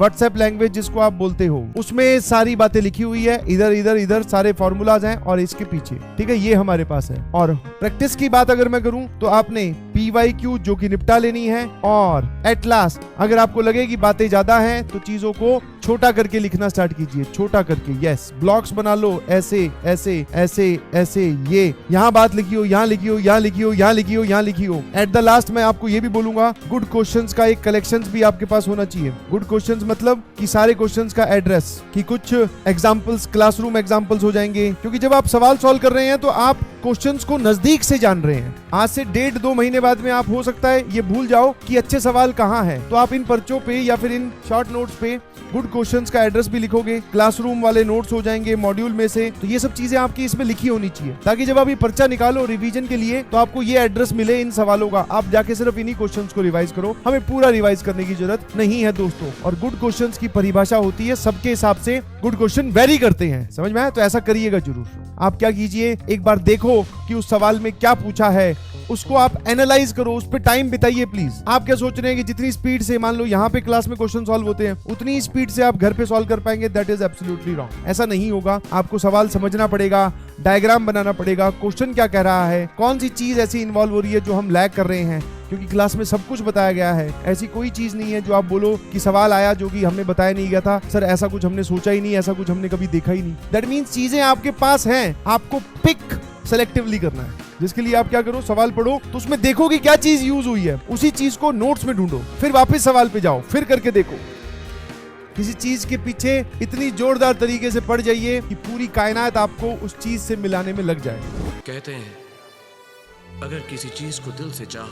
WhatsApp language जिसको आप बोलते हो, उसमें सारी बातें लिखी हुई है, इधर इधर इधर सारे फॉर्मूलाज हैं और इसके पीछे, ठीक है, ये हमारे पास है। और प्रैक्टिस की बात अगर मैं करूं तो आपने PYQ जो कि निपटा लेनी है, और एट लास्ट अगर आपको लगे कि बातें ज्यादा हैं तो चीजों को छोटा करके लिखना स्टार्ट कीजिए, छोटा करके। यस, ब्लॉक्स बना लो, ऐसे ऐसे ऐसे ऐसे, ये यहाँ बात लिखी हो, यहाँ लिखी हो, यहाँ लिखी हो, यहाँ लिखी हो, यहाँ लिखी हो। एट द लास्ट मैं आपको ये भी बोलूंगा, गुड क्वेश्चंस का एक कलेक्शंस भी आपके पास होना चाहिए। गुड क्वेश्चंस मतलब कि सारे क्वेश्चंस का एड्रेस, कि कुछ एग्जांपल्स क्लासरूम एग्जांपल्स हो जाएंगे, क्योंकि जब आप सवाल सॉल्व कर रहे हैं तो आप क्वेश्चंस को नजदीक से जान रहे हैं। आज से 1.5-2 महीने बाद में आप हो सकता है ये भूल जाओ कि अच्छे सवाल कहाँ हैं, तो आप इन पर्चों पे या फिर इन शॉर्ट नोट्स पे गुड क्वेश्चंस का एड्रेस भी लिखोगे, क्लासरूम वाले नोट्स हो जाएंगे मॉड्यूल में से, तो ये सब चीजें आपकी इसमें लिखी होनी चाहिए, ताकि जब आप ये पर्चा निकालो रिवीजन के लिए तो आपको ये एड्रेस मिले इन सवालों का, आप जाके सिर्फ इन्हीं क्वेश्चंस को रिवाइज करो। हमें पूरा रिवाइज करने की जरूरत नहीं है दोस्तों। और गुड क्वेश्चंस की परिभाषा होती है सबके हिसाब से, गुड क्वेश्चन वेरी करते हैं, समझ में आया? तो ऐसा करिएगा जरूर। आप क्या कीजिए, एक बार देखो कि उस सवाल में क्या पूछा है, उसको आप एनालाइज करो, उस पर टाइम बिताइए प्लीज। आप क्या सोच रहे हैं कि जितनी स्पीड से मान लो यहाँ पे क्लास में क्वेश्चन सॉल्व होते हैं उतनी स्पीड से आप घर पे सॉल्व कर पाएंगे? That is absolutely wrong. ऐसा नहीं होगा। आपको सवाल समझना पड़ेगा, डायग्राम बनाना पड़ेगा, क्वेश्चन क्या कह रहा है, कौन सी चीज ऐसी इन्वॉल्व हो रही है जो हम लैग कर रहे हैं, क्योंकि क्लास में सब कुछ बताया गया है। ऐसी कोई चीज नहीं है जो आप बोलो कि सवाल आया जो कि हमने बताया नहीं गया था, सर ऐसा कुछ हमने सोचा ही नहीं, ऐसा कुछ हमने कभी देखा ही नहीं। दैट मीन्स चीजें आपके पास हैं, आपको पिक सेलेक्टिवली करना है, जिसके लिए आप क्या करो, सवाल पढ़ो तो उसमें देखो कि क्या चीज यूज हुई है, उसी चीज को नोट्स में ढूंढो, फिर वापस सवाल पे जाओ, फिर करके देखो। किसी चीज के पीछे इतनी जोरदार तरीके से पड़ जाइए कि पूरी कायनात आपको उस चीज से मिलाने में लग जाए। कहते हैं अगर किसी चीज को दिल से चाहो